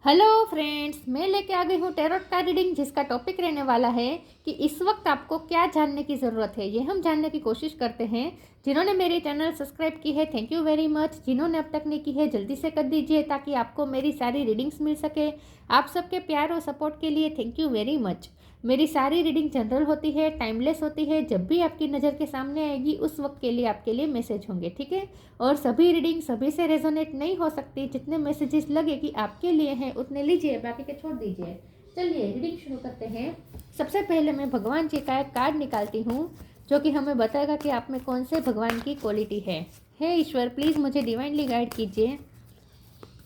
Hello friends, मैं लेके आ गई हूँ टैरोट का रीडिंग, जिसका टॉपिक रहने वाला है कि इस वक्त आपको क्या जानने की ज़रूरत है। ये हम जानने की कोशिश करते हैं। जिन्होंने मेरी चैनल सब्सक्राइब की है, थैंक यू वेरी मच। जिन्होंने अब तक नहीं की है, जल्दी से कर दीजिए ताकि आपको मेरी सारी रीडिंग्स मिल सके। आप सबके प्यार और सपोर्ट के लिए थैंक यू वेरी मच। मेरी सारी रीडिंग जनरल होती है, टाइमलेस होती है। जब भी आपकी नज़र के सामने आएगी उस वक्त के लिए आपके लिए मैसेज होंगे, ठीक है। और सभी रीडिंग सभी से रेजोनेट नहीं हो सकती। जितने मैसेजेस लगे कि आपके लिए हैं उतने लीजिए, बाकी के छोड़ दीजिए। चलिए रीडिंग शुरू करते हैं। सबसे पहले मैं भगवान जी का एक कार्ड निकालती हूँ जो कि हमें बताएगा कि आप में कौन से भगवान की क्वालिटी है। हे ईश्वर, प्लीज़ मुझे डिवाइनली गाइड कीजिए।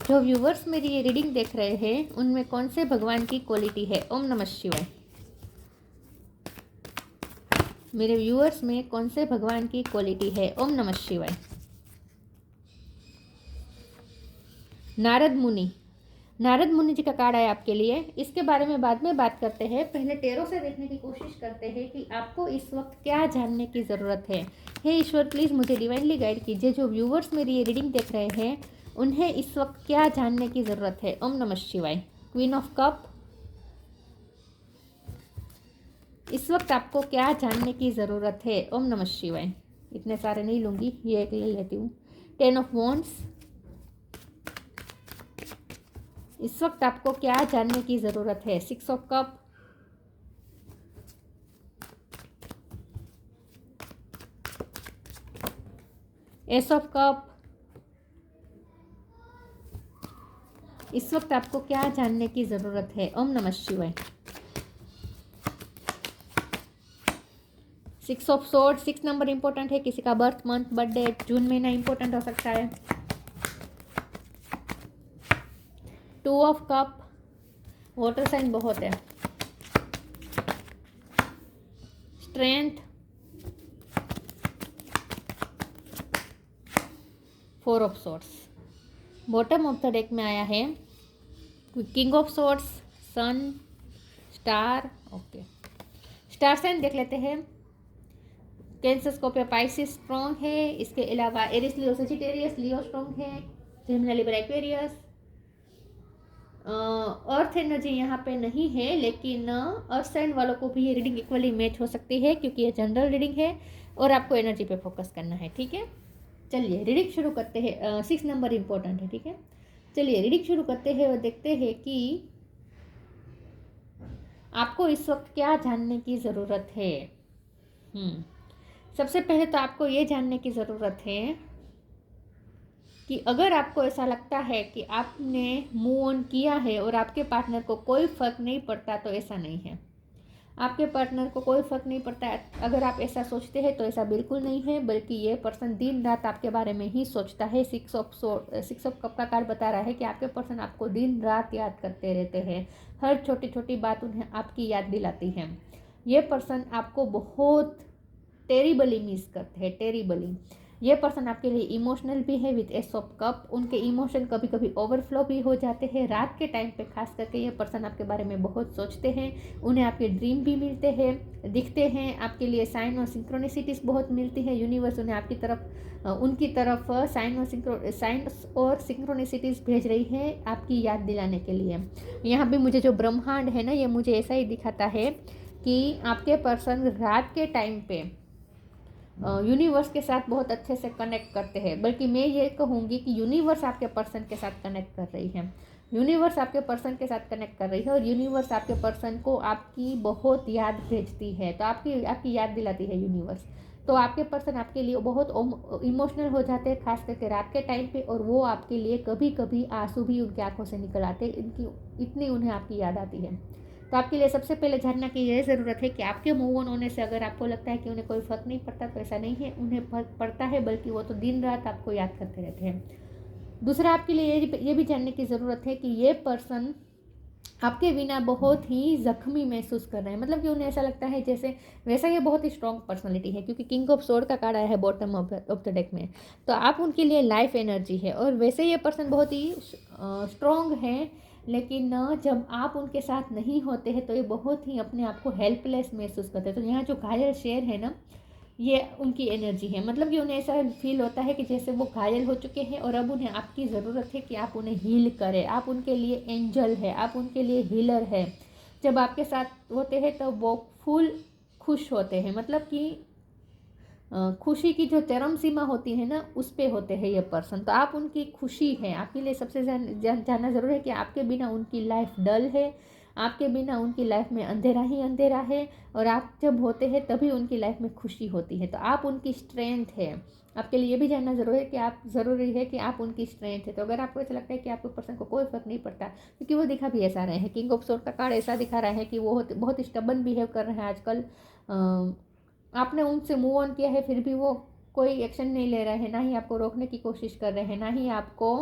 जो व्यूवर्स मेरी ये रीडिंग देख रहे हैं उनमें कौन से भगवान की क्वालिटी है। ओम नमः शिवाय। मेरे व्यूअर्स में कौन से भगवान की क्वालिटी है। ओम नमः शिवाय। नारद मुनि, नारद मुनि जी का कार्ड आया आपके लिए। इसके बारे में बाद में बात करते हैं। पहले टेरो से देखने की कोशिश करते हैं कि आपको इस वक्त क्या जानने की ज़रूरत है। हे ईश्वर, प्लीज़ मुझे डिवाइनली गाइड कीजिए। जो व्यूवर्स मेरी ये रीडिंग देख रहे हैं उन्हें इस वक्त क्या जानने की ज़रूरत है। ओम नमः शिवाय। क्वीन ऑफ कप, इस वक्त आपको क्या जानने की ज़रूरत है। ओम नमः शिवाय। इतने सारे नहीं लूँगी, ये एक ले लेती हूँ। 10 ऑफ वॉन्ड्स, इस वक्त आपको क्या जानने की ज़रूरत है। 6 of cup, S of cup, इस वक्त आपको क्या जानने की ज़रूरत है। ओम नमः शिवाय। 6 ऑफ सोर्ड, 6 नंबर इंपॉर्टेंट है। किसी का बर्थ मंथ, बर्थडे, जून महीना इंपॉर्टेंट हो सकता है। 2 ऑफ कप, वाटर साइन बहुत है। Strength, 4 of swords. Bottom of the deck में आया है king of swords, sun, star. Okay, star sign देख लेते हैं। कैंसर, स्कॉर्पियो, पाइसिस स्ट्रॉन्ग है। इसके अलावा Aries, Leo, Sagittarius, Leo strong है। Gemini, Libra, Aquarius. Earth energy यहाँ पे नहीं है, लेकिन अर्थ साइन वालों को भी ये रीडिंग इक्वली मैच हो सकती है क्योंकि ये जनरल रीडिंग है और आपको एनर्जी पे फोकस करना है, ठीक है। चलिए रीडिंग शुरू करते हैं। 6 नंबर इंपॉर्टेंट है, ठीक है। चलिए रीडिंग शुरू करते हैं और देखते हैं कि आपको इस वक्त क्या जानने की ज़रूरत है। सबसे पहले तो आपको ये जानने की ज़रूरत है कि अगर आपको ऐसा लगता है कि आपने मूव ऑन किया है और आपके पार्टनर को कोई फ़र्क नहीं पड़ता, तो ऐसा नहीं है। आपके पार्टनर को कोई फ़र्क नहीं पड़ता है, अगर आप ऐसा सोचते हैं तो ऐसा बिल्कुल नहीं है, बल्कि ये पर्सन दिन रात आपके बारे में ही सोचता है। 6 ऑफ कप का कार्ड बता रहा है कि आपके पर्सन आपको दिन रात याद करते रहते हैं। हर छोटी छोटी बात उन्हें आपकी याद दिलाती है। ये पर्सन आपको बहुत टेरिबली मिस करते हैं, टेरिबली। ये पर्सन आपके लिए इमोशनल भी है विद एस ऑफ कप। उनके इमोशन कभी कभी ओवरफ्लो भी हो जाते हैं। रात के टाइम पे खास करके ये पर्सन आपके बारे में बहुत सोचते हैं। उन्हें आपके ड्रीम भी मिलते हैं, दिखते हैं। आपके लिए साइन और सिंक्रोनिसिटीज बहुत मिलती है। यूनिवर्स उन्हें आपकी तरफ, उनकी तरफ साइन और सिंक्रोनिसिटीज भेज रही है आपकी याद दिलाने के लिए। यहाँ भी मुझे जो ब्रह्मांड है ना, ये मुझे ऐसा ही दिखाता है कि आपके पर्सन रात के टाइम पे यूनिवर्स के साथ बहुत अच्छे से कनेक्ट करते हैं। बल्कि मैं ये कहूँगी कि यूनिवर्स आपके पर्सन के साथ कनेक्ट कर रही है। यूनिवर्स आपके पर्सन के साथ कनेक्ट कर रही है और यूनिवर्स आपके पर्सन को आपकी बहुत याद भेजती है। तो आपकी याद दिलाती है यूनिवर्स। तो आपके पर्सन आपके लिए बहुत इमोशनल हो जाते हैं, खास करके रात के टाइम पे। और वो आपके लिए कभी कभी आंसू भी उनकी आंखों से निकल आते हैं, इतनी उन्हें आपकी याद आती है। तो आपके लिए सबसे पहले जानना की यह ज़रूरत है कि आपके मूव ऑन होने से अगर आपको लगता है कि उन्हें कोई फ़र्क नहीं पड़ता, तो ऐसा नहीं है। उन्हें फ़र्क पड़ता है, बल्कि वो तो दिन रात आपको याद करते रहते हैं। दूसरा, आपके लिए ये भी जानने की ज़रूरत है कि ये पर्सन आपके बिना बहुत ही ज़ख्मी महसूस कर रहे हैं। मतलब कि उन्हें ऐसा लगता है जैसे, वैसा ये बहुत ही स्ट्रॉन्ग पर्सनालिटी है क्योंकि किंग ऑफ सोर्ड का कार्ड आया है बॉटम ऑफ द डेक में। तो आप उनके लिए लाइफ एनर्जी है और वैसे ये पर्सन बहुत ही स्ट्रॉन्ग है। लेकिन जब आप उनके साथ नहीं होते हैं तो ये बहुत ही अपने आप को हेल्पलेस महसूस करते हैं। तो यहाँ जो घायल शेर है ना, ये उनकी एनर्जी है। मतलब कि उन्हें ऐसा फील होता है कि जैसे वो घायल हो चुके हैं और अब उन्हें आपकी ज़रूरत है कि आप उन्हें हील करें। आप उनके लिए एंजल है, आप उनके लिए हीलर है। जब आपके साथ होते हैं तो वो फुल खुश होते हैं। मतलब कि खुशी की जो चरम सीमा होती है ना, उस पे होते हैं ये पर्सन। तो आप उनकी खुशी है। आपके लिए सबसे जानना ज़रूरी है कि आपके बिना उनकी लाइफ डल है, आपके बिना उनकी लाइफ में अंधेरा ही अंधेरा है, और आप जब होते हैं तभी उनकी लाइफ में खुशी होती है। तो आप उनकी स्ट्रेंथ है। आपके लिए ये भी जानना ज़रूरी है कि आप उनकी स्ट्रेंथ है। तो अगर आपको ऐसा लगता है कि आपके पर्सन को कोई फर्क नहीं पड़ता, क्योंकि वो दिखा भी ऐसा रहे हैं, किंग ऑफ सोर्ड का कार्ड ऐसा दिखा रहा है कि वो बहुत स्टबन बिहेव कर रहे हैं आजकल। आपने उनसे मूव ऑन किया है, फिर भी वो कोई एक्शन नहीं ले रहे हैं, ना ही आपको रोकने की कोशिश कर रहे हैं, ना ही आपको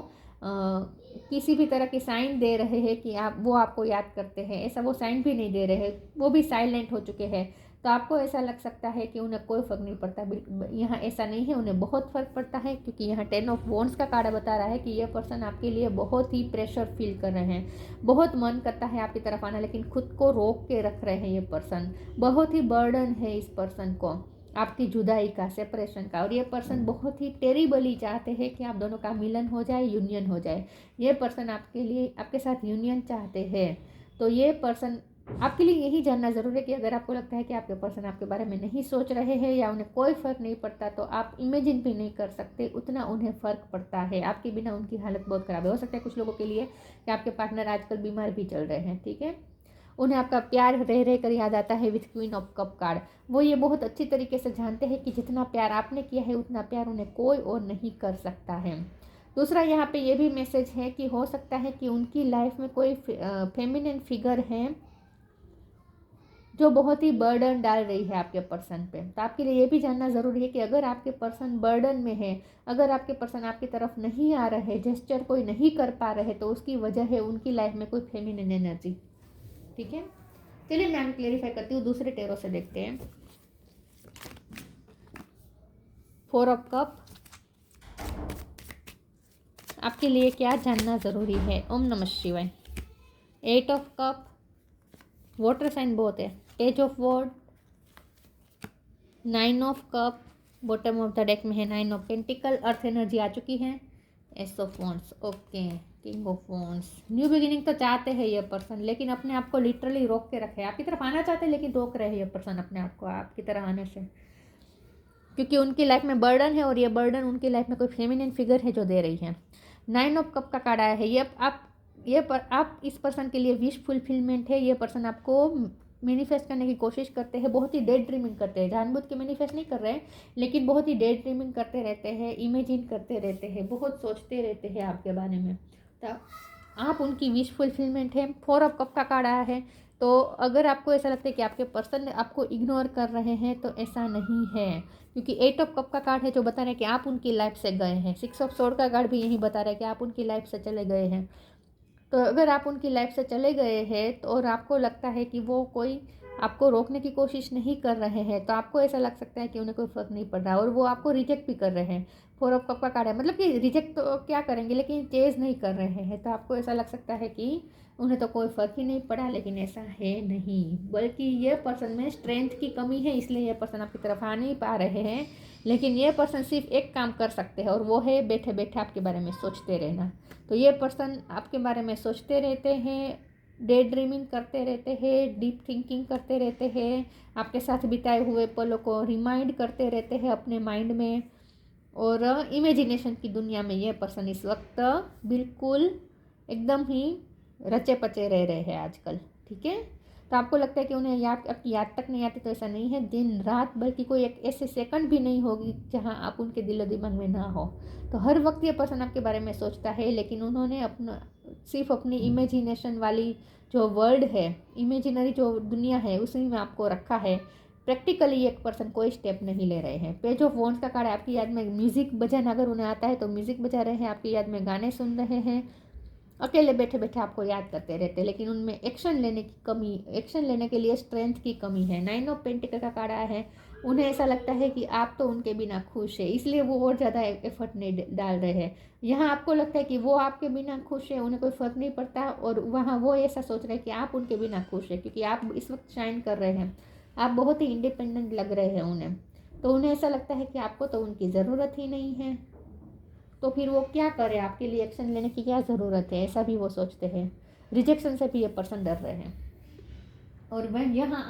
किसी भी तरह के साइन दे रहे हैं कि वो आपको याद करते हैं। ऐसा वो साइन भी नहीं दे रहे हैं, वो भी साइलेंट हो चुके हैं। तो आपको ऐसा लग सकता है कि उन्हें कोई फ़र्क नहीं पड़ता। यहाँ ऐसा नहीं है, उन्हें बहुत फ़र्क पड़ता है, क्योंकि यहाँ 10 ऑफ वॉन्ड्स का कार्ड बता रहा है कि ये पर्सन आपके लिए बहुत ही प्रेशर फील कर रहे हैं। बहुत मन करता है आपकी तरफ आना, लेकिन खुद को रोक के रख रहे हैं ये पर्सन। बहुत ही बर्डन है इस पर्सन को आपकी जुदाई का, सेपरेशन का। और ये पर्सन बहुत ही टेरिबली चाहते हैं कि आप दोनों का मिलन हो जाए, यूनियन हो जाए। ये पर्सन आपके लिए, आपके साथ यूनियन चाहते हैं। तो ये पर्सन आपके लिए यही जानना ज़रूरी है कि अगर आपको लगता है कि आपके पर्सन आपके बारे में नहीं सोच रहे हैं या उन्हें कोई फ़र्क नहीं पड़ता, तो आप इमेजिन भी नहीं कर सकते उतना उन्हें फ़र्क पड़ता है। आपके बिना उनकी हालत बहुत ख़राब है। हो सकता है कुछ लोगों के लिए कि आपके पार्टनर आजकल बीमार भी चल रहे हैं, ठीक है। उन्हें आपका प्यार रह कर याद आता है with queen of cup card. वो ये बहुत अच्छी तरीके से जानते हैं कि जितना प्यार आपने किया है उतना प्यार उन्हें कोई और नहीं कर सकता है। दूसरा यहाँ पे ये भी मैसेज है कि हो सकता है कि उनकी लाइफ में कोई फेमिनिन फिगर है जो बहुत ही बर्डन डाल रही है आपके पर्सन पे। तो आपके लिए ये भी जानना ज़रूरी है कि अगर आपके पर्सन बर्डन में है, अगर आपके पर्सन आपकी तरफ नहीं आ रहे, जेस्चर कोई नहीं कर पा रहे, तो उसकी वजह है उनकी लाइफ में कोई फेमिनिन एनर्जी, ठीक है। चलिए मैं क्लेरिफाई करती हूँ, दूसरे टेरो से देखते हैं। 4 ऑफ कप आपके लिए क्या जानना ज़रूरी है। ओम नमः शिवाय। 8 ऑफ कप वाटर साइन बहुत है। पेज ऑफ वॉर्ड, 9 of cups bottom of the deck में है। 9 ऑफ पेंटिकल, अर्थ एनर्जी आ चुकी है। Ace of wands, okay. King of wands, new beginning तो चाहते हैं ये पर्सन, लेकिन अपने आप को लिटरली रोक के रखे। आपकी तरफ आना चाहते हैं लेकिन रोक रहे हैं ये पर्सन अपने आप को आपकी तरफ आने से, क्योंकि उनकी लाइफ में बर्डन है और ये बर्डन उनकी लाइफ में कोई फेमिनिन फिगर है जो दे रही है। 9 ऑफ कप का कार्ड आया है। आप इस पर्सन के लिए विश फुलफिलमेंट है। ये पर्सन आपको मैनिफेस्ट करने की कोशिश करते हैं, बहुत ही डेड ड्रीमिंग करते हैं। जानबूझ के मैनिफेस्ट नहीं कर रहे हैं, लेकिन बहुत ही डेड ड्रीमिंग करते रहते हैं, इमेजिन करते रहते हैं, बहुत सोचते रहते हैं आपके बारे में। तो आप उनकी विश फुलफिलमेंट है। 4 ऑफ कप का कार्ड आया है। तो अगर आपको ऐसा लगता है कि आपके पर्सन आपको इग्नोर कर रहे हैं, तो ऐसा नहीं है, क्योंकि 8 ऑफ कप का कार्ड है जो बता रहे हैं कि आप उनकी लाइफ से गए हैं। 6 ऑफ सोर्ड का कार्ड भी यही बता रहा है कि आप उनकी लाइफ से चले गए हैं। तो अगर आप उनकी लाइफ से चले गए हैं तो और आपको लगता है कि वो कोई आपको रोकने की कोशिश नहीं कर रहे हैं, तो आपको ऐसा लग सकता है कि उन्हें कोई फ़र्क नहीं पड़ रहा और वो आपको रिजेक्ट भी कर रहे हैं। 4 ऑफ कप का कार्ड है, मतलब कि रिजेक्ट तो क्या करेंगे, लेकिन चेज नहीं कर रहे हैं। तो आपको ऐसा लग सकता है कि उन्हें तो कोई फ़र्क ही नहीं पड़ा, लेकिन ऐसा है नहीं, बल्कि ये पर्सन में स्ट्रेंथ की कमी है, इसलिए ये पर्सन आपकी तरफ आ नहीं पा रहे हैं। लेकिन ये पर्सन सिर्फ एक काम कर सकते हैं, और वो है बैठे बैठे आपके बारे में सोचते रहना। तो ये पर्सन आपके बारे में सोचते रहते हैं, डे ड्रीमिंग करते रहते हैं, डीप थिंकिंग करते रहते हैं, आपके साथ बिताए हुए पलों को रिमाइंड करते रहते हैं अपने माइंड में, और इमेजिनेशन की दुनिया में ये पर्सन इस वक्त बिल्कुल एकदम ही रचे पचे रह रहे हैं आजकल, ठीक है। तो आपको लगता है कि उन्हें आपकी याद तक नहीं आती, तो ऐसा नहीं है। दिन रात, बल्कि कोई एक ऐसे सेकंड भी नहीं होगी जहां आप उनके दिलो दिमाग में ना हो। तो हर वक्त ये पर्सन आपके बारे में सोचता है, लेकिन उन्होंने सिर्फ अपनी इमेजिनेशन वाली जो वर्ल्ड है, इमेजिनरी जो दुनिया है, उसी में आपको रखा है। प्रैक्टिकली एक पर्सन कोई स्टेप नहीं ले रहे हैं। पेज ऑफ वॉन्ड्स का कार्ड है, आपकी याद में म्यूज़िक बजाना अगर उन्हें आता है तो म्यूज़िक बजा रहे हैं, आपकी याद में गाने सुन रहे हैं, अकेले बैठे बैठे आपको याद करते रहते हैं, लेकिन उनमें एक्शन लेने की कमी, एक्शन लेने के लिए स्ट्रेंथ की कमी है। 9 ऑफ पेंटिकल का कार्ड आया है। उन्हें ऐसा लगता है कि आप तो उनके बिना खुश है, इसलिए वो और ज़्यादा एफर्ट नहीं डाल रहे हैं। यहाँ आपको लगता है कि वो आपके बिना खुश है, उन्हें कोई फ़र्क नहीं पड़ता, और वहाँ वो ऐसा सोच रहे हैं कि आप उनके बिना खुश है, क्योंकि आप इस वक्त शाइन कर रहे हैं, आप बहुत ही इंडिपेंडेंट लग रहे हैं उन्हें। तो उन्हें ऐसा लगता है कि आपको तो उनकी ज़रूरत ही नहीं है, तो फिर वो क्या करे, आपके लिए एक्शन लेने की क्या ज़रूरत है, ऐसा भी वो सोचते हैं। रिजेक्शन से भी ये पर्सन डर रहे हैं। और वह यहाँ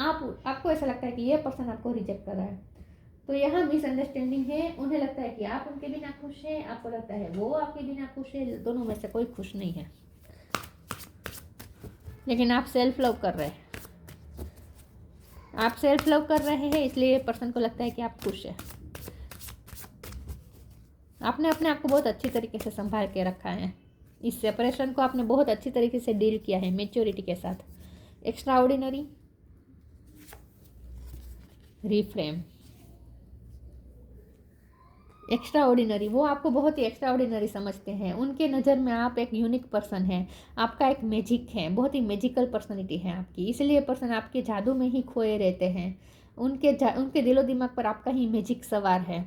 आपको ऐसा लगता है कि ये पर्सन आपको रिजेक्ट कर रहा है, तो यहाँ मिसअंडरस्टैंडिंग है। उन्हें लगता है कि आप उनके बिना खुश हैं, आपको लगता है वो आपके बिना खुश है, दोनों में से कोई खुश नहीं है। लेकिन आप सेल्फ लव कर रहे हैं, आप सेल्फ लव कर रहे हैं, इसलिए पर्सन को लगता है कि आप खुश हैं। आपने अपने आप को बहुत अच्छी तरीके से संभाल के रखा है, इस सेपरेशन को आपने बहुत अच्छी तरीके से डील किया है मैच्योरिटी के साथ। Extra ordinary, reframe, extra ordinary, वो आपको बहुत ही एक्स्ट्रा ऑर्डिनरी समझते हैं। उनके नज़र में आप एक यूनिक पर्सन है, आपका एक मैजिक है, बहुत ही मैजिकल पर्सनैलिटी है आपकी, इसलिए पर्सन आपके जादू में ही खोए रहते हैं। उनके दिलो दिमाग पर आपका ही मैजिक सवार है।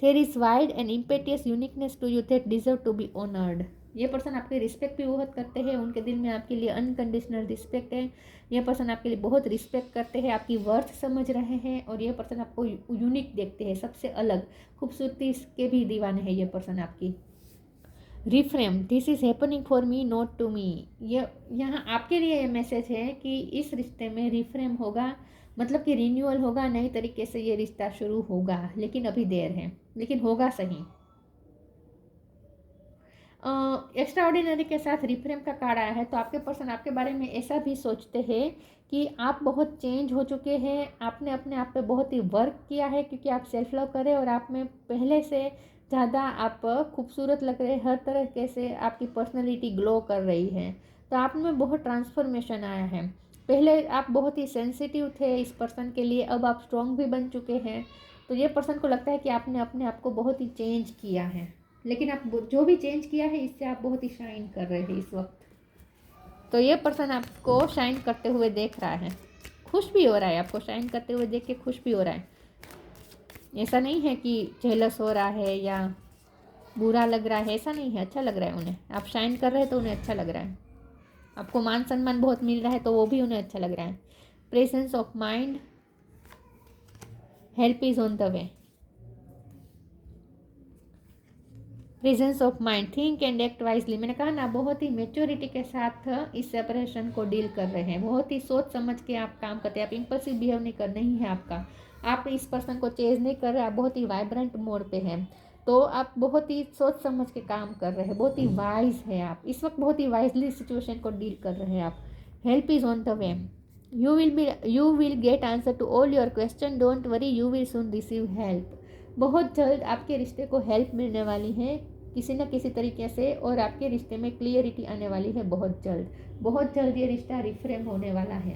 There is wide and impetuous uniqueness to you that deserve to be honoured. ये पर्सन आपकी रिस्पेक्ट भी बहुत करते हैं, उनके दिल में आपके लिए अनकंडीशनल रिस्पेक्ट है। ये पर्सन आपके लिए बहुत रिस्पेक्ट करते हैं, आपकी वर्थ समझ रहे हैं, और ये पर्सन आपको यूनिक देखते हैं, सबसे अलग, खूबसूरती के भी दीवाने हैं ये पर्सन आपकी। Reframe, this is happening for me not to me. ये यहाँ आपके लिए ये मैसेज है कि इस रिश्ते में रिफ्रेम होगा, मतलब कि रिन्यूअल होगा, नई तरीके से ये रिश्ता शुरू होगा, लेकिन अभी देर है, लेकिन होगा सही। एक्स्ट्रा ऑर्डिनरी के साथ रिफ्रेम का कार्ड आया है, तो आपके पर्सन आपके बारे में ऐसा भी सोचते हैं कि आप बहुत चेंज हो चुके हैं, आपने अपने आप पे बहुत ही वर्क किया है, क्योंकि आप सेल्फ लव करें और आप में पहले से ज़्यादा आप खूबसूरत लग रहे हैं, हर तरीके से आपकी पर्सनैलिटी ग्लो कर रही है। तो आप में बहुत ट्रांसफॉर्मेशन आया है। पहले आप बहुत ही सेंसिटिव थे इस पर्सन के लिए, अब आप स्ट्रॉन्ग भी बन चुके हैं। तो ये पर्सन को लगता है कि आपने अपने आप को बहुत ही चेंज किया है, लेकिन आप जो भी चेंज किया है इससे आप बहुत ही शाइन कर रहे हैं इस वक्त। तो ये पर्सन आपको शाइन करते हुए देख रहा है, खुश भी हो रहा है, आपको शाइन करते हुए देख के खुश भी हो रहा है। ऐसा नहीं है कि जेलस हो रहा है या बुरा लग रहा है, ऐसा नहीं है, अच्छा लग रहा है उन्हें। आप शाइन कर रहे हैं तो उन्हें अच्छा लग रहा है, आपको मान सम्मान बहुत मिल रहा है तो वो भी उन्हें अच्छा लग रहा है। Presence of mind, help is on the way. Presence of mind, think and act wisely. मैंने कहा ना, बहुत ही मेच्योरिटी के साथ इस सेपरेशन को डील कर रहे हैं, बहुत ही सोच समझ के आप काम करते हैं। आप इम्पल्सिव बिहेव नहीं है आपका, आप इस पर्सन को चेंज नहीं कर रहे, आप बहुत ही वाइब्रेंट मोड पे हैं, तो आप बहुत ही सोच समझ के काम कर रहे हैं, बहुत ही वाइज है आप इस वक्त, बहुत ही वाइजली सिचुएशन को डील कर रहे हैं आप। Help is on the way, you will get answer to all your question, don't worry, you will soon receive help. बहुत जल्द आपके रिश्ते को हेल्प मिलने वाली है किसी न किसी तरीके से, और आपके रिश्ते में क्लियरिटी आने वाली है बहुत जल्द। बहुत जल्द ये रिश्ता रिफ्रेम होने वाला है।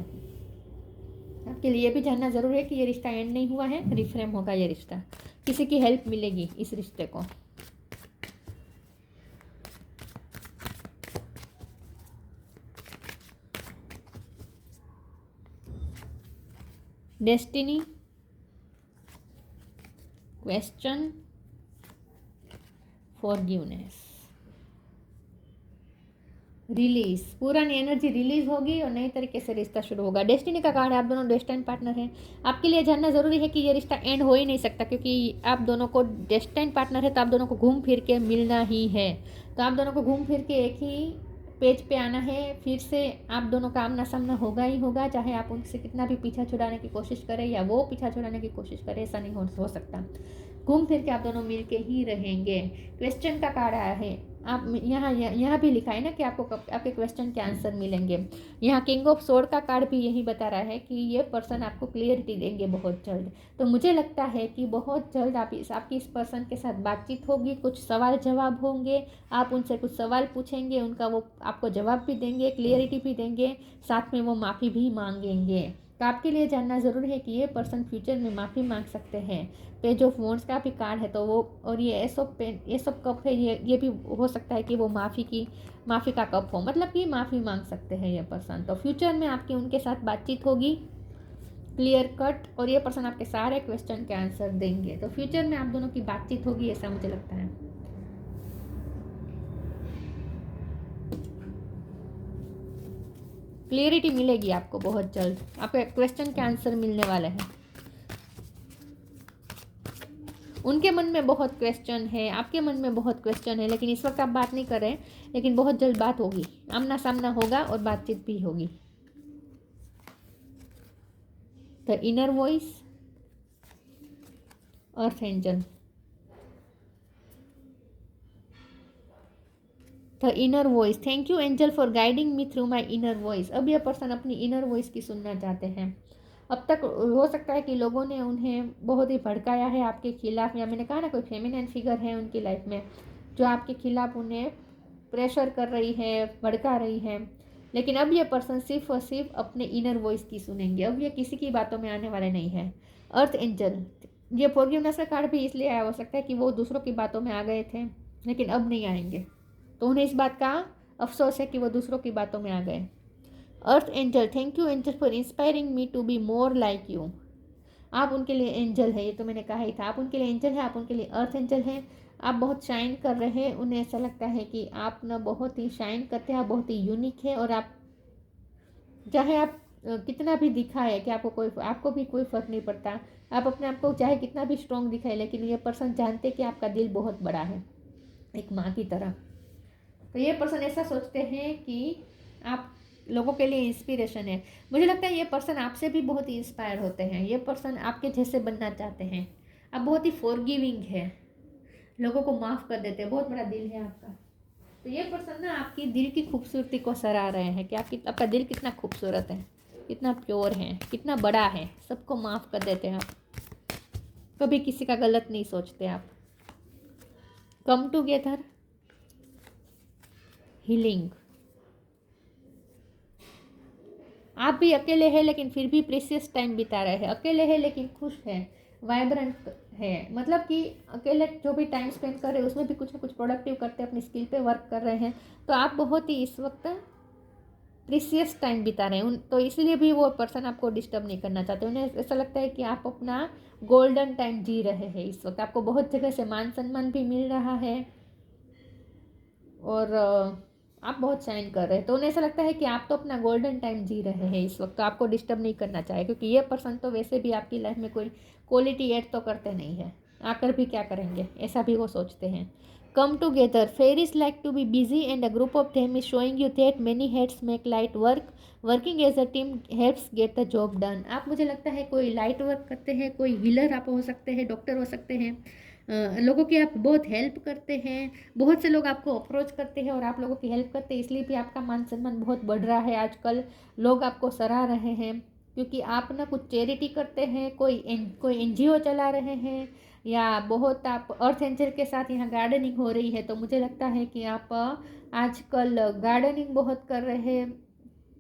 आपके लिए भी जानना ज़रूरी है कि ये रिश्ता एंड नहीं हुआ है, रिफ्रेम होगा ये रिश्ता, किसी की हेल्प मिलेगी इस रिश्ते को। डेस्टिनी, क्वेश्चन, फॉरगिवनेस, रिलीज, पुरानी एनर्जी रिलीज होगी और नई तरीके से रिश्ता शुरू होगा। डेस्टिनी का कार्ड है, आप दोनों डेस्टाइन पार्टनर हैं। आपके लिए जानना ज़रूरी है कि ये रिश्ता एंड हो ही नहीं सकता, क्योंकि आप दोनों को डेस्टाइन पार्टनर है, तो आप दोनों को घूम फिर के मिलना ही है। तो आप दोनों को घूम फिर के एक ही पेज पे आना है, फिर से आप दोनों का आमना सामना होगा ही होगा, चाहे आप उनसे कितना भी पीछा छुड़ाने की कोशिश करें या वो पीछा छुड़ाने की कोशिश करें, ऐसा नहीं हो सकता। घूम फिर के आप दोनों मिल के ही रहेंगे। क्वेश्चन का कार्ड आया है, आप यहाँ भी लिखा है ना कि आपको आपके क्वेश्चन के आंसर मिलेंगे। यहाँ किंग ऑफ सोर्ड का कार्ड भी यही बता रहा है कि ये पर्सन आपको क्लियरिटी देंगे बहुत जल्द। तो मुझे लगता है कि बहुत जल्द आपकी इस पर्सन के साथ बातचीत होगी, कुछ सवाल जवाब होंगे, आप उनसे कुछ सवाल पूछेंगे, उनका वो आपको जवाब भी देंगे, क्लियरिटी भी देंगे, साथ में वो माफ़ी भी मांगेंगे। तो आपके लिए जानना ज़रूरी है कि ये पर्सन फ्यूचर में माफ़ी मांग सकते हैं। पेज ऑफ वॉन्ड्स का भी कार्ड है, तो वो, और ये एस ऑफ पेन, ये सब कप है, ये भी हो सकता है कि वो माफ़ी का कप हो, मतलब कि माफ़ी मांग सकते हैं ये पर्सन। तो फ्यूचर में आपकी उनके साथ बातचीत होगी क्लियर कट, और ये पर्सन आपके सारे क्वेश्चन के आंसर देंगे। तो फ्यूचर में आप दोनों की बातचीत होगी, ऐसा मुझे लगता है। क्लियरिटी मिलेगी आपको बहुत जल्द, आपके क्वेश्चन के आंसर मिलने वाले हैं। उनके मन में बहुत क्वेश्चन है, आपके मन में बहुत क्वेश्चन है, लेकिन इस वक्त आप बात नहीं कर रहे, लेकिन बहुत जल्द बात होगी, आमना सामना होगा और बातचीत भी होगी। The inner voice, earth angel, the inner voice. Thank you angel for guiding me through my inner voice. अब यह पर्सन अपनी इनर वॉइस की सुनना चाहते हैं। अब तक हो सकता है कि लोगों ने उन्हें बहुत ही भड़काया है आपके खिलाफ, या मैंने कहा ना कोई फेमिनिन फिगर है उनकी लाइफ में जो आपके खिलाफ उन्हें प्रेशर कर रही है, भड़का रही है। लेकिन अब ये पर्सन सिर्फ और सिर्फ अपने इनर वॉइस की सुनेंगे। अब ये किसी की बातों में आने वाले नहीं है। अर्थ एंजल, ये फॉरगिवनेस का कार्ड भी इसलिए आया, हो सकता है कि वो दूसरों की बातों में आ गए थे लेकिन अब नहीं आएंगे, तो उन्हें इस बात का अफसोस है कि वो दूसरों की बातों में आ गए। Earth angel, thank you angel for inspiring me to be more like you. आप उनके लिए एंजल है, ये तो मैंने कहा ही था, आप उनके लिए एंजल है, आप उनके लिए अर्थ एंजल हैं। आप बहुत शाइन कर रहे हैं, उन्हें ऐसा लगता है कि आप ना बहुत ही शाइन करते हैं, आप बहुत ही यूनिक है, और आप चाहे आप कितना भी दिखाए कि आपको भी कोई फ़र्क नहीं पड़ता। आप अपने आप को चाहे कितना भी स्ट्रॉन्ग दिखाए, लेकिन ये पर्सन जानते कि आपका दिल बहुत बड़ा है, एक माँ की तरह। तो ये पर्सन ऐसा सोचते हैं कि आप लोगों के लिए इंस्पिरेशन है। मुझे लगता है ये पर्सन आपसे भी बहुत ही इंस्पायर होते हैं। ये पर्सन आपके जैसे बनना चाहते हैं। आप बहुत ही फॉरगिविंग है, लोगों को माफ़ कर देते हैं, बहुत बड़ा दिल है आपका। तो ये पर्सन ना आपकी दिल की खूबसूरती को सराह रहे हैं कि आपका दिल कितना खूबसूरत है, कितना प्योर है, कितना बड़ा है, सबको माफ़ कर देते हैं आप, कभी किसी का गलत नहीं सोचते आप। Come together, healing. आप भी अकेले हैं लेकिन फिर भी प्रीशियस टाइम बिता रहे हैं, अकेले हैं लेकिन खुश हैं, वाइब्रेंट है, मतलब कि अकेले जो भी टाइम स्पेंड कर रहे हैं उसमें भी कुछ ना कुछ प्रोडक्टिव करते हैं, अपनी स्किल पे वर्क कर रहे हैं। तो आप बहुत ही इस वक्त प्रीशियस टाइम बिता रहे हैं तो इसलिए भी वो पर्सन आपको डिस्टर्ब नहीं करना चाहते। उन्हें ऐसा लगता है कि आप अपना गोल्डन टाइम जी रहे हैं इस वक्त, आपको बहुत जगह से मान सम्मान भी मिल रहा है और आप बहुत शाइन कर रहे हैं। तो उन्हें ऐसा लगता है कि आप तो अपना गोल्डन टाइम जी रहे हैं इस वक्त, तो आपको डिस्टर्ब नहीं करना चाहिए, क्योंकि ये पर्सन तो वैसे भी आपकी लाइफ में कोई क्वालिटी ऐड तो करते नहीं है, आकर भी क्या करेंगे, ऐसा भी वो सोचते हैं। Come together, fairies like to be busy and a group of them is showing you that many heads make light work, working as a team helps get the job done. आप, मुझे लगता है कोई लाइट वर्क करते हैं, कोई healer आप हो सकते हैं, डॉक्टर हो सकते हैं, लोगों की आप बहुत हेल्प करते हैं, बहुत से लोग आपको अप्रोच करते हैं और आप लोगों की हेल्प करते हैं, इसलिए भी आपका मान सम्मान बहुत बढ़ रहा है आजकल। लोग आपको सराह रहे हैं क्योंकि आप ना कुछ चैरिटी करते हैं, कोई एनजीओ चला रहे हैं, या बहुत आप अर्थ एंजल के साथ यहाँ गार्डनिंग हो रही है, तो मुझे लगता है कि आप आजकल गार्डनिंग बहुत कर रहे हैं,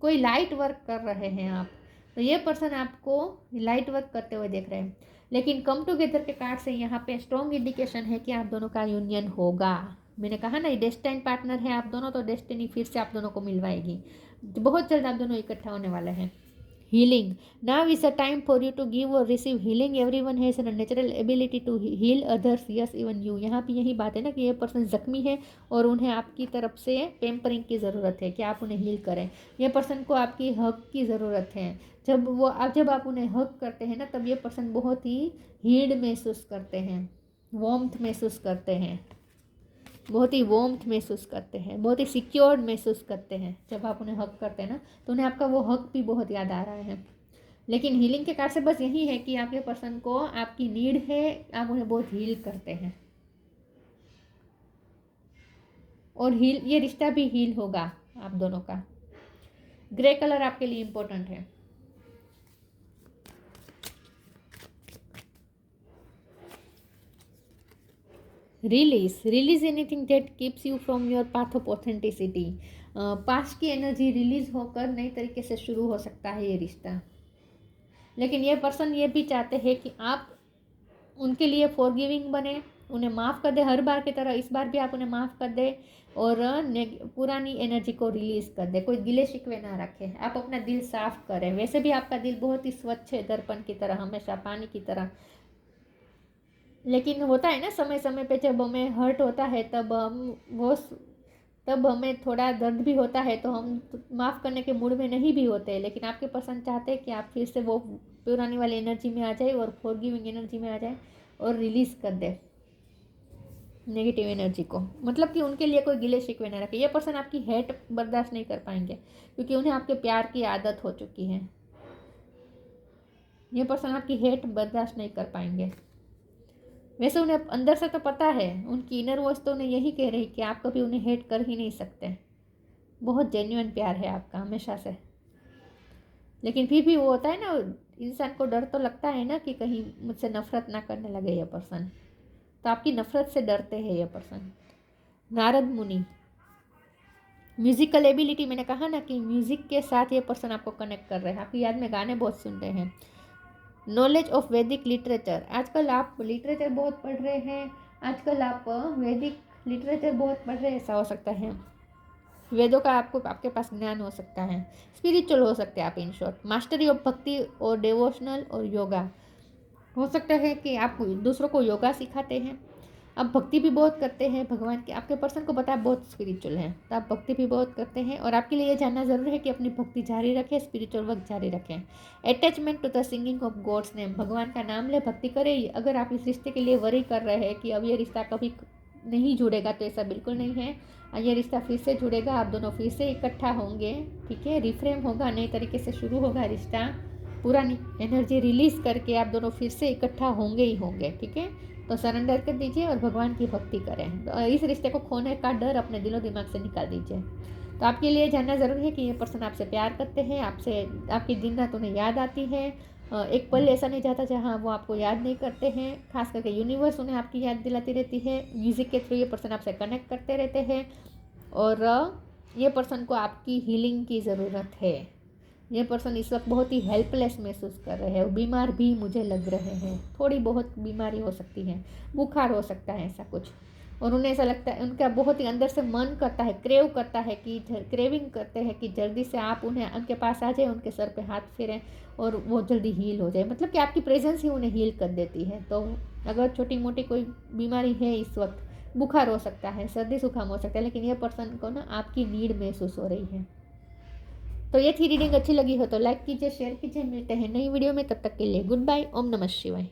कोई लाइट वर्क कर रहे हैं आप। तो ये पर्सन आपको लाइट वर्क करते हुए देख रहे हैं। लेकिन कम टुगेदर के कार्ड से यहाँ पे स्ट्रॉन्ग इंडिकेशन है कि आप दोनों का यूनियन होगा। मैंने कहा ना, ये डेस्टिनी पार्टनर है आप दोनों, तो डेस्टिनी फिर से आप दोनों को मिलवाएगी, बहुत जल्द आप दोनों इकट्ठा होने वाले हैं। Healing, now is a time for you to give और receive healing, everyone has a natural ability to heal others, yes even you. यहाँ पे यही बात है ना कि ये पर्सन जख्मी है और उन्हें आपकी तरफ से पेम्परिंग की ज़रूरत है कि आप उन्हें हील करें। ये पर्सन को आपकी हक की ज़रूरत है। जब आप उन्हें हक करते हैं ना, तब ये पर्सन बहुत ही हील्ड महसूस करते हैं, वार्मथ महसूस करते हैं, बहुत ही वार्मथ महसूस करते हैं, बहुत ही सिक्योर्ड महसूस करते हैं। जब आप उन्हें हक करते हैं ना, तो उन्हें आपका वो हक भी बहुत याद आ रहा है। लेकिन हीलिंग के कार्ड से बस यही है कि आपके पर्सन को आपकी नीड है, आप उन्हें बहुत हील करते हैं, और ये रिश्ता भी हील होगा आप दोनों का। ग्रे कलर आपके लिए इम्पोर्टेंट है। Release anything that keeps you from your path of authenticity. Past की एनर्जी रिलीज होकर नई तरीके से शुरू हो सकता है ये रिश्ता। लेकिन ये पर्सन ये भी चाहते हैं कि आप उनके लिए फॉरगिविंग बने, उन्हें माफ़ कर दे, हर बार की तरह इस बार भी आप उन्हें माफ़ कर दे और पुरानी एनर्जी को रिलीज़ कर दे, कोई गिले शिकवे ना रखें, आप अपना दिल साफ करें। वैसे भी आपका दिल बहुत ही स्वच्छ है, दर्पण की तरह, हमेशा पानी की तरह। लेकिन होता है ना, समय समय पे जब हमें हर्ट होता है तब हमें थोड़ा दर्द भी होता है, तो हम माफ़ करने के मूड में नहीं भी होते। लेकिन आपके पर्सन चाहते हैं कि आप फिर से वो पुरानी वाली एनर्जी में आ जाए और फॉरगिविंग एनर्जी में आ जाए और रिलीज़ कर दे नेगेटिव एनर्जी को। मतलब कि उनके लिए कोई गिले शिकवे न रखे। ये पर्सन आपकी हेट बर्दाश्त नहीं कर पाएंगे क्योंकि उन्हें आपके प्यार की आदत हो चुकी है। ये पर्सन आपकी हेट बर्दाश्त नहीं कर पाएंगे। वैसे उन्हें अंदर से तो पता है, उनकी इनर वॉइस तो उन्हें यही कह रही कि आप कभी उन्हें हेट कर ही नहीं सकते। बहुत जेन्युइन प्यार है आपका हमेशा से। लेकिन फिर भी वो होता है ना, इंसान को डर तो लगता है ना कि कहीं मुझसे नफरत ना करने लगे ये पर्सन। तो आपकी नफरत से डरते हैं ये पर्सन। नारद मुनि, म्यूजिकल एबिलिटी, मैंने कहा ना कि म्यूजिक के साथ ये पर्सन आपको कनेक्ट कर रहे हैं। आपकी याद में गाने बहुत सुन रहे हैं। नॉलेज ऑफ वैदिक लिटरेचर, आजकल आप लिटरेचर बहुत पढ़ रहे हैं, आजकल आप वैदिक लिटरेचर बहुत पढ़ रहे हैं, ऐसा हो सकता है। वेदों का आपके पास ज्ञान हो सकता है। स्पिरिचुअल हो सकते हैं आप, इन शॉर्ट। मास्टरी ऑफ भक्ति और डिवोशनल और योगा, हो सकता है कि आप दूसरों को योगा सिखाते हैं। आप भक्ति भी बहुत करते हैं भगवान की। आपके पर्सन को पता है बहुत स्पिरिचुअल है, तो आप भक्ति भी बहुत करते हैं। और आपके लिए ये जानना ज़रूरी है कि अपनी भक्ति जारी रखें, स्पिरिचुअल वर्क जारी रखें। Attachment to the singing of God's name, भगवान का नाम ले, भक्ति करें। अगर आप इस रिश्ते के लिए वरी कर रहे हैं कि अब ये रिश्ता कभी नहीं जुड़ेगा, तो ऐसा बिल्कुल नहीं है। ये रिश्ता फिर से जुड़ेगा, आप दोनों फिर से इकट्ठा होंगे, ठीक है। रिफ्रेम होगा, नए तरीके से शुरू होगा रिश्ता। पुरानी एनर्जी रिलीज़ करके आप दोनों फिर से इकट्ठा होंगे ही होंगे, ठीक है। तो सरेंडर कर दीजिए और भगवान की भक्ति करें। तो इस रिश्ते को खोने का डर अपने दिलो दिमाग से निकाल दीजिए। तो आपके लिए जानना ज़रूरी है कि ये पर्सन आपसे प्यार करते हैं, आपसे आपकी दिन रात उन्हें याद आती है। एक पल ऐसा नहीं जाता जहाँ वो आपको याद नहीं करते हैं। खास करके यूनिवर्स उन्हें आपकी याद दिलाती रहती है। म्यूज़िक के थ्रू ये पर्सन आपसे कनेक्ट करते रहते हैं। और ये पर्सन को आपकी हीलिंग की ज़रूरत है। ये पर्सन इस वक्त बहुत ही हेल्पलेस महसूस कर रहे हैं। बीमार भी मुझे लग रहे हैं, थोड़ी बहुत बीमारी हो सकती है, बुखार हो सकता है, ऐसा कुछ। और उन्हें ऐसा लगता है, उनका बहुत ही अंदर से मन करता है, क्रेव करता है कि क्रेविंग करते हैं कि जल्दी से आप उन्हें उनके पास आ जाए, उनके सर पे हाथ फेरें और वो जल्दी हील हो जाए। मतलब कि आपकी प्रेजेंस ही उन्हें हील कर देती है। तो अगर छोटी मोटी कोई बीमारी है इस वक्त, बुखार हो सकता है, सर्दी जुकाम हो सकता है, लेकिन ये पर्सन को ना आपकी नीड महसूस हो रही है। तो ये थी रीडिंग। अच्छी लगी हो तो लाइक कीजिए, शेयर कीजिए। मिलते हैं नई वीडियो में, तब तक के लिए गुड बाय। ओम नमः शिवाय।